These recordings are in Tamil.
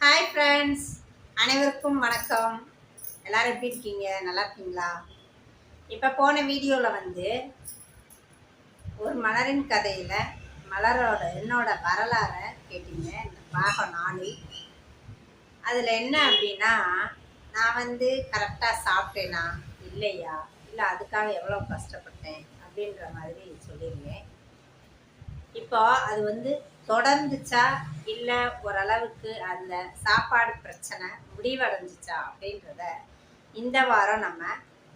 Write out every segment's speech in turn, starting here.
ஹாய் ஃப்ரெண்ட்ஸ், அனைவருக்கும் வணக்கம். எல்லாரும் எப்படி இருக்கீங்க? நல்லா இருக்கீங்களா? இப்போ போன வீடியோவில் ஒரு மலரின் கதையில் என்னோட வரலாறை கேட்டீங்க. இந்த பாகம் 4. அதில் என்ன அப்படின்னா, நான் கரெக்டாக சாப்பிட்டேனா இல்லையா, இல்லை அதுக்காக எவ்வளோ கஷ்டப்பட்டேன் அப்படின்ற மாதிரி சொல்லியிருந்தேன். இப்போ அது தொடர்ந்துச்சா இல்லை ஓரளவுக்கு அந்த சாப்பாடு பிரச்சனை முடிவடைஞ்சிச்சா அப்படின்றத இந்த வாரம் நம்ம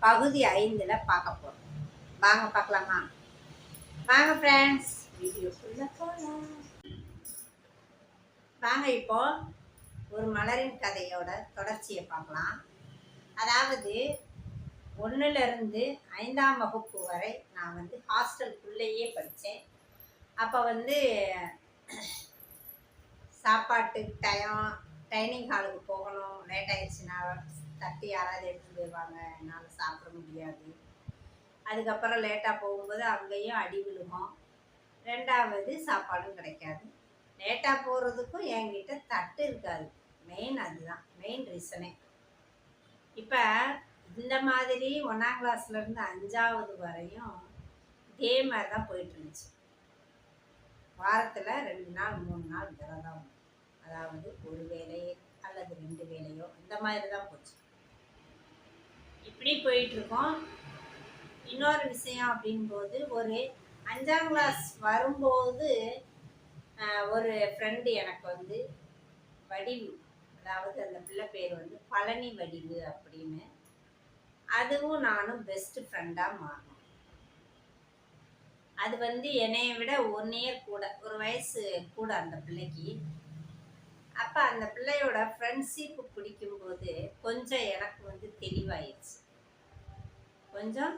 பகுதி 5ல் பார்க்க போகிறோம். வாங்க பார்க்கலாமா? வாங்க ஃப்ரெண்ட்ஸ், வீடியோக்குள்ள போகலாம். வாங்க இப்போ ஒரு மலரின் கதையோட தொடர்ச்சியை பார்க்கலாம். அதாவது 1லிருந்து 5ஆம் வகுப்பு வரை நான் ஹாஸ்டலுக்குள்ளேயே படித்தேன். அப்போ சாப்பாட்டு டைனிங் ஹாலுக்கு போகணும். லேட் ஆயிடுச்சுன்னா தட்டி யாராவது எடுத்துகிட்டு போயிடுவாங்க, என்னால் சாப்பிட முடியாது. அதுக்கப்புறம் லேட்டாக போகும்போது அங்கேயும் அடி விழுகும். 2வது சாப்பாடும் கிடைக்காது. லேட்டாக போகிறதுக்கும் என்கிட்ட தட்டு இருக்காது. அதுதான் மெயின் ரீசனே. இப்போ இந்த மாதிரி 1ஆம் கிளாஸ்லேருந்து 5வது வரையும் இதே மாதிரி தான் போயிட்டு இருந்துச்சு. வாரத்தில் 2 நாள் 3 நாள் விரதம், அதாவது ஒரு வேலை அல்லது 2 வேலையோ இந்த மாதிரி தான் போச்சு. இப்படி போயிட்டுருக்கோம். இன்னொரு விஷயம் அப்படின்போது, ஒரு 5ஆம் கிளாஸ் வரும்போது ஒரு ஃப்ரெண்டு எனக்கு வடிவு, அதாவது அந்த பிள்ளை பேர் பழனி வடிவு அப்படின்னு, அதுவும் நானும் பெஸ்ட் ஃப்ரெண்டாக மாறணும். அது என்னைய விட 1 இயர் கூட, ஒரு வயசு கூட அந்த பிள்ளைக்கு. அப்போ அந்த பிள்ளையோட ஃப்ரெண்ட்ஷிப் பிடிக்கும்போது கொஞ்சம் எனக்கு தெளிவாயிடுச்சு. கொஞ்சம்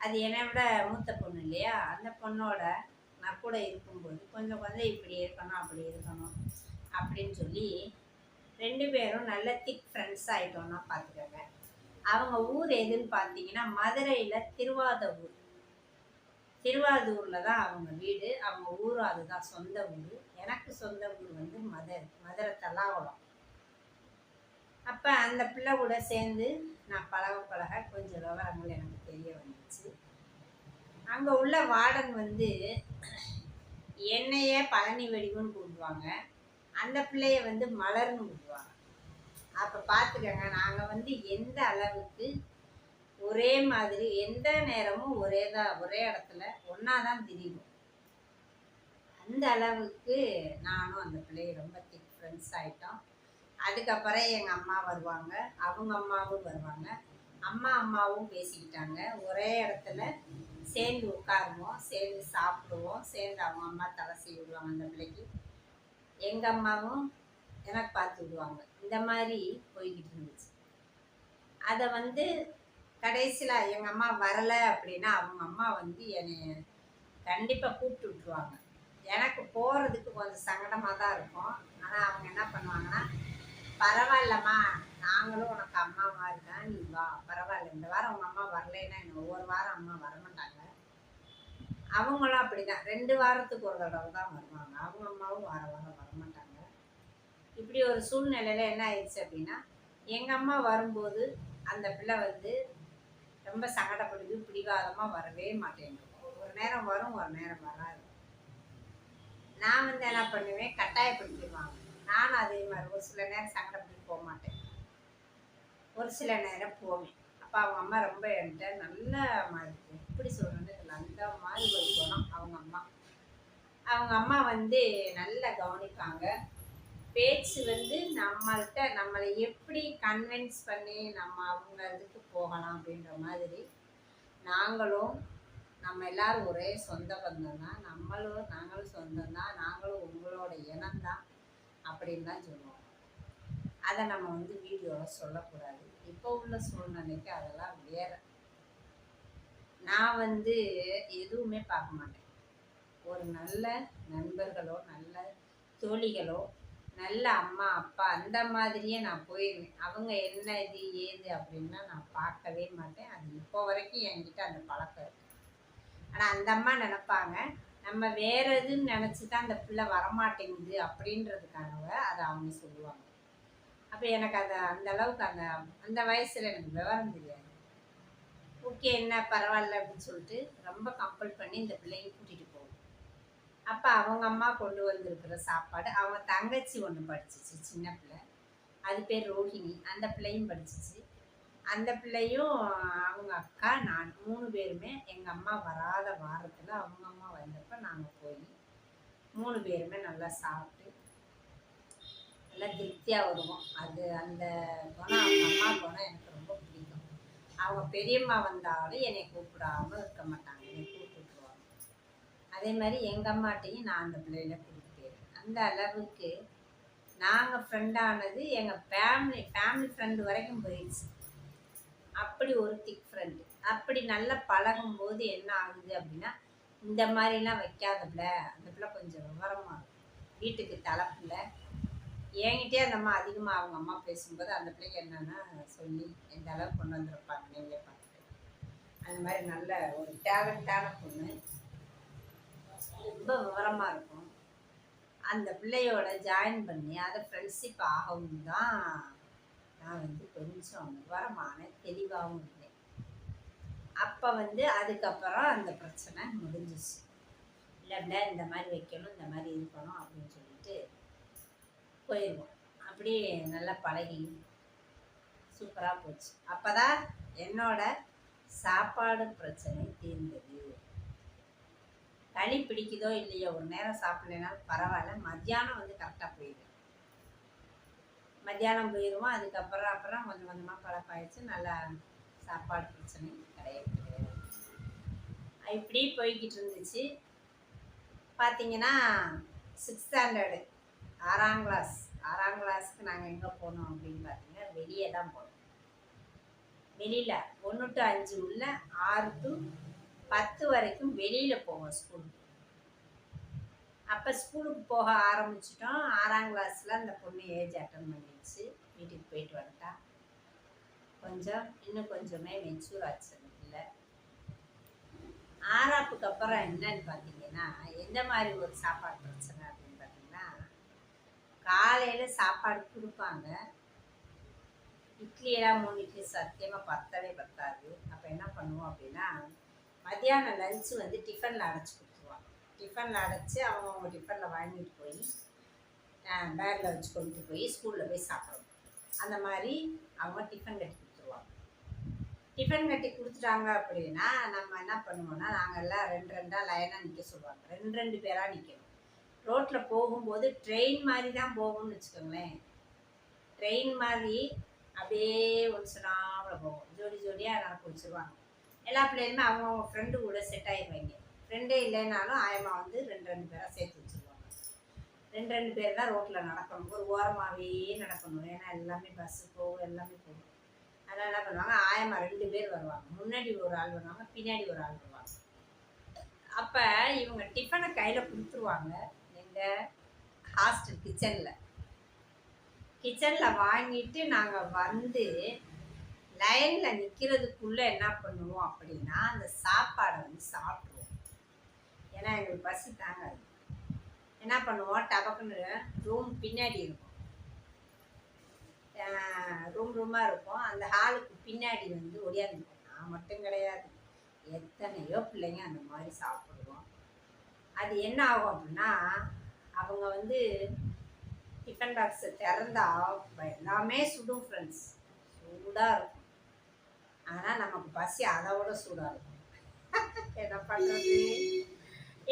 அது என்னை விட மூத்த பொண்ணு இல்லையா, அந்த பொண்ணோட நான் கூட இருக்கும்போது கொஞ்சம் கொஞ்சம் இப்படி இருக்கணும் அப்படி இருக்கணும் அப்படின்னு சொல்லி 2 பேரும் நல்ல திக் ஃப்ரெண்ட்ஸ் ஆகிட்டோன்னா பார்த்துக்கோங்க. அவங்க ஊர் எதுன்னு பார்த்தீங்கன்னா, மதுரையில் திருவாதூரில் தான் அவங்க வீடு. அவங்க ஊரும் அதுதான் சொந்த ஊர். எனக்கு சொந்த ஊர் மதுரை தல்லாகுளம். அப்போ அந்த பிள்ளை கூட சேர்ந்து நான் பழக கொஞ்சம் விவரங்கள் எனக்கு தெரிய வந்துச்சு. அங்கே உள்ள வார்டன் என்னையே பழனி வடிவுன்னு கூப்பிடுவாங்க, அந்த பிள்ளைய மலர்னு கூப்பிடுவாங்க. அப்போ பார்த்துக்கங்க, நாங்கள் எந்த அளவுக்கு ஒரே மாதிரி எந்த நேரமும் ஒரே இடத்துல ஒன்றா தான் திரிவோம். அந்த அளவுக்கு நானும் அந்த பிள்ளையை ரொம்ப திக் ஃப்ரெண்ட்ஸ் ஆகிட்டோம். அதுக்கப்புறம் எங்கள் அம்மா வருவாங்க, அவங்க அம்மாவும் வருவாங்க. அம்மாவும் பேசிக்கிட்டாங்க. ஒரே இடத்துல சேர்ந்து உட்காருவோம், சேர்ந்து சாப்பிடுவோம், சேர்ந்து அவங்க அம்மா தலை செய்ய விடுவாங்க அந்த பிள்ளைக்கு, எங்கள் அம்மாவும் எனக்கு பார்த்து விடுவாங்க. இந்த மாதிரி போய்கிட்டு இருந்துச்சு. அதை கடைசியில் எங்கள் அம்மா வரலை அப்படின்னா அவங்க அம்மா என்னை கண்டிப்பாக கூப்பிட்டு விட்டுருவாங்க. எனக்கு போகிறதுக்கு கொஞ்சம் சங்கடமாக தான் இருக்கும். ஆனால் அவங்க என்ன பண்ணுவாங்கன்னா, பரவாயில்லம்மா, நாங்களும் உனக்கு அம்மா மாதிரி தான், நீ வா, பரவாயில்ல. இந்த வாரம் அவங்க அம்மா வரலைன்னா என்ன ஒவ்வொரு வாரம் அம்மா வரமாட்டாங்க. அவங்களும் அப்படி தான் 2 வாரத்துக்கு ஒரு தடவை தான் வருவாங்க. அவங்க அம்மாவும் வாரம் வரமாட்டாங்க. இப்படி ஒரு சூழ்நிலையில் என்ன ஆயிடுச்சு அப்படின்னா, எங்கள் அம்மா வரும்போது அந்த பிள்ளை ரொம்ப சங்கடப்படுது, பிடிவாதமாக வரவே மாட்டேங்குது. ஒரு நேரம் வரும், ஒரு நேரம் வராது. நான் என்ன பண்ணுவேன், கட்டாயப்படுத்திடுவாங்க. நானும் அதே மாதிரி ஒரு சில நேரம் சங்கடப்பட்டு போக மாட்டேன், ஒரு சில நேரம் போவேன். அப்போ அவங்க அம்மா ரொம்ப என்கிட்ட நல்ல மாதிரி, எப்படி சொல்கிறது, அந்த மாதிரி ஒரு குணம் அவங்க அம்மா நல்லா கவனிப்பாங்க. பேச்சு நம்மளை எப்படி கன்வின்ஸ் பண்ணி நம்ம அவங்க இதுக்கு போகலாம் அப்படின்ற மாதிரி. நாங்களும் நம்ம எல்லாரும் ஒரே சொந்த பந்தம் தான், நாங்களும் சொந்தம் தான், நாங்களும் உங்களோட இனம்தான் அப்படின்னு தான் சொல்லுவோம். அதை நம்ம வீடியோவில் சொல்லக்கூடாது. இப்போ உள்ள சூழ்நிலைக்கு அதெல்லாம் வேறு. நான் எதுவுமே பார்க்க மாட்டேன். ஒரு நல்ல நண்பர்களோ நல்ல தோழிகளோ நல்ல அம்மா அப்பா அந்த மாதிரியே நான் போயிடுவேன். அவங்க என்ன இது ஏது அப்படின்னா நான் பார்க்கவே மாட்டேன். அது இப்போ வரைக்கும் என்கிட்ட அந்த பழக்கம் இருக்குது. ஆனால் அந்த அம்மா நினைப்பாங்க, நம்ம வேற எதுன்னு நினச்சி தான் அந்த பிள்ளை வரமாட்டேங்குது அப்படின்றதுக்காக அதை அவங்க சொல்லுவாங்க. அப்போ எனக்கு அந்த அளவுக்கு அந்த அந்த வயசில் எனக்கு விவரம் தெரியாது. ஓகே என்ன பரவாயில்ல அப்படின்னு சொல்லிட்டு ரொம்ப கம்பல் பண்ணி இந்த பிள்ளைங்க கூட்டிகிட்டு போகும். அப்போ அவங்க அம்மா கொண்டு வந்திருக்கிற சாப்பாடு, அவங்க தங்கச்சி ஒன்று படிச்சிச்சு சின்ன பிள்ளை, அது பேர் ரோஹிணி, அந்த பிள்ளையும் படிச்சிச்சு. அந்த பிள்ளையும் அவங்க அக்கா நான் 3 பேருமே எங்கள் அம்மா வராத வாரத்தில் அவங்க அம்மா வந்தப்போ நாங்கள் போய் 3 பேருமே நல்லா சாப்பிட்டு நல்லா திருப்தியாக வருவோம். அது அந்த குணம் அவங்க அம்மா குணம் எனக்கு ரொம்ப பிடிக்கும். அவங்க பெரியம்மா வந்தாலும் என்னை கூப்பிடாமல் இருக்க மாட்டாங்க, என்னை கூப்பிட்டுருவாங்க. அதே மாதிரி எங்கள் அம்மாட்டையும் நான் அந்த பிள்ளையில கூப்பிட்டேன். அந்த அளவுக்கு நாங்கள் ஃப்ரெண்டானது எங்கள் ஃபேமிலி ஃப்ரெண்டு வரைக்கும் போயிடுச்சு. அப்படி ஒரு திக் ஃப்ரெண்டு. அப்படி நல்லா பழகும்போது என்ன ஆகுது அப்படின்னா, இந்த மாதிரிலாம் வைக்காத பிள்ளை, அந்த பிள்ளை கொஞ்சம் விவரமாக இருக்கும், வீட்டுக்கு தலைப்பில்லை. என்கிட்டே அந்த அம்மா அதிகமாக அவங்க அம்மா பேசும்போது அந்த பிள்ளைக்கு என்னென்னா சொல்லி எந்த அளவுக்கு கொண்டு வந்திருப்பாங்க நீங்களே பார்த்துட்டு. அந்த மாதிரி நல்ல ஒரு டேலண்டான பொண்ணு, ரொம்ப விவரமாக இருக்கும். அந்த பிள்ளையோட ஜாயின் பண்ணி அதை ஃப்ரெண்ட்ஷிப் ஆகவும் தான் நான் வந்து கொஞ்சம் விவரமான தெளிவாகவும் இருந்தேன். அப்போ வந்து அதுக்கப்புறம் அந்த பிரச்சனை முடிஞ்சிச்சு. இல்லை இந்த மாதிரி வைக்கணும், இந்த மாதிரி இருக்கணும் அப்படின்னு சொல்லிட்டு போயிடுவோம். அப்படியே நல்லா பழகி சூப்பராக போச்சு. அப்போ தான் என்னோட சாப்பாடு பிரச்சனை தீர்ந்தது. களி பிடிக்குதோ இல்லையோ, ஒரு நேரம் சாப்பிட்லனாலும் பரவாயில்ல, மத்தியானம் வந்து கரெக்டாக போயிடும். மத்தியானம் போயிடுவோம். அப்புறம் கொஞ்சம் கொஞ்சமாக பழப்பாயிடுச்சு. நல்லா சாப்பாடு பிரச்சனை கிடையாது. இப்படி போய்கிட்டு இருந்துச்சு. பார்த்தீங்கன்னா 6th ஸ்டாண்டர்டு 6ஆம் கிளாஸுக்கு நாங்கள் எங்கே போனோம் அப்படின்னு பார்த்தீங்கன்னா வெளியே தான் போனோம். வெளியில் 1 to 5 உள்ள 6 to 10 வரைக்கும் வெளியில் போவோம் ஸ்கூலுக்கு. அப்போ ஸ்கூலுக்கு போக ஆரம்பிச்சிட்டோம். 6ஆம் கிளாஸில் அந்த பொண்ணு ஏஜ் அட்டன் பண்ணிடுச்சு, வீட்டுக்கு போயிட்டு வந்துட்டா. இன்னும் கொஞ்சமே மெச்சூர் ஆச்சு இல்லை. 6ஆப்புக்கு அப்புறம் என்னன்னு பார்த்தீங்கன்னா, எந்த மாதிரி ஒரு சாப்பாடு பிரச்சனை அப்படின்னு பார்த்தீங்கன்னா, காலையில் சாப்பாடு கொடுப்பாங்க. இட்லியெல்லாம் 3 இட்லி சத்தியமாக பத்தாது. அப்போ என்ன பண்ணுவோம் அப்படின்னா, மத்தியானம் லஞ்சு வந்து டிஃபனில் அடைச்சி கொடுத்துருவாங்க. டிஃபனில் அடைச்சி அவங்க டிஃபனில் வாங்கிட்டு போய் பேக்கில் வச்சு கொண்டு போய் ஸ்கூலில் போய் சாப்பிடுவோம். அந்த மாதிரி அவங்க டிஃபன் கட்டி கொடுத்துருவாங்க. டிஃபன் கட்டி கொடுத்துட்டாங்க அப்படின்னா நம்ம என்ன பண்ணுவோம்னா, நாங்கள் எல்லாம் 2 லைனாக நிற்க சொல்லுவாங்க. 2 பேராக நிற்கணும். ரோட்டில் போகும்போது ட்ரெயின் மாதிரி தான் போகும்னு வச்சுக்கோங்களேன். ட்ரெயின் மாதிரி அப்படியே ஒரு சொன்னாமல் போகும். ஜோடியாக நடக்க வச்சுருவாங்க. எல்லா பிள்ளைகளுமே அவங்கவுங்க ஃப்ரெண்டு கூட செட் ஆகிடுவாங்க. ஃப்ரெண்டே இல்லைனாலும் ஆயமா வந்து 2 பேராக சேர்த்து வச்சுருவாங்க. 2 பேர் தான் ரோட்டில் நடக்கணும். ஒரு ஓரமாகவே நடக்கணும். ஏன்னா எல்லாமே பஸ்ஸு போகும், எல்லாமே போகும். அதனால் என்ன பண்ணுவாங்க, ஆயமா 2 பேர் வருவாங்க. முன்னாடி ஒரு ஆள் வருவாங்க, பின்னாடி ஒரு ஆள் வருவாங்க. அப்போ இவங்க டிஃபனை கையில் கொடுத்துருவாங்க. எங்கள் ஹாஸ்டல் கிச்சனில் வாங்கிட்டு நாங்கள் வந்து லைனில் நிற்கிறதுக்குள்ளே என்ன பண்ணுவோம் அப்படின்னா, அந்த சாப்பாடை வந்து சாப்பிட்ருவோம். ஏன்னா எங்களுக்கு பசி தாங்காது. என்ன பண்ணுவோம், டபக்குன்னு ரூம் பின்னாடி இருக்கும், ரூமாக இருக்கும். அந்த ஹாலுக்கு பின்னாடி வந்து ஒடியாந்துருக்கும். நான் மட்டும் கிடையாது, எத்தனையோ பிள்ளைங்க அந்த மாதிரி சாப்பிடுவோம். அது என்ன ஆகும் அப்படின்னா, அவங்க வந்து டிஃபன் பாக்ஸை திறந்தா எல்லாமே சுடும் ஃப்ரெண்ட்ஸ், சூடாக இருக்கும். ஆனால் நமக்கு பசி அதை விட சூடாக இருக்கும். என்ன பண்ணுறது,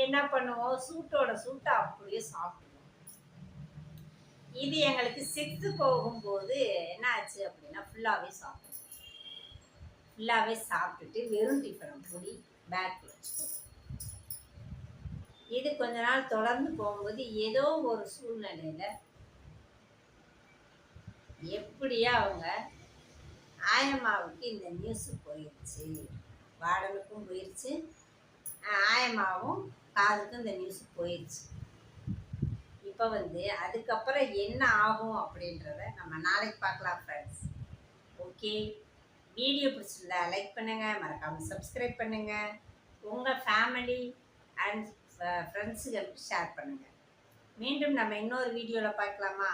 என்ன பண்ணுவோம், சூட்டை அப்படியே சாப்பிடுவோம். இது எங்களுக்கு 6th போகும்போது என்ன ஆச்சு அப்படின்னா, ஃபுல்லாகவே சாப்பிட்டுட்டு வெறும் டிஃபன் பொடி பேக் வச்சுக்கோம். இது கொஞ்ச நாள் தொடர்ந்து போகும்போது ஏதோ ஒரு சூழ்நிலையில் எப்படியா அவங்க ஆயம்மாவுக்கு இந்த நியூஸ் போயிடுச்சு, வார்டனுக்கும் போயிடுச்சு, ஆயம்மாவும் காதுக்கும் இந்த நியூஸ் போயிடுச்சு. இப்போ வந்து அதுக்கப்புறம் என்ன ஆகும் அப்படின்றத நம்ம நாளைக்கு பார்க்கலாம் ஃப்ரெண்ட்ஸ். ஓகே, வீடியோ பிடிச்சிருந்தா லைக் பண்ணுங்கள், மறக்காமல் சப்ஸ்கிரைப் பண்ணுங்கள், உங்கள் ஃபேமிலி அண்ட் ஃப்ரெண்ட்ஸுகளுக்கு ஷேர் பண்ணுங்கள். மீண்டும் நம்ம இன்னொரு வீடியோவில் பார்க்கலாமா?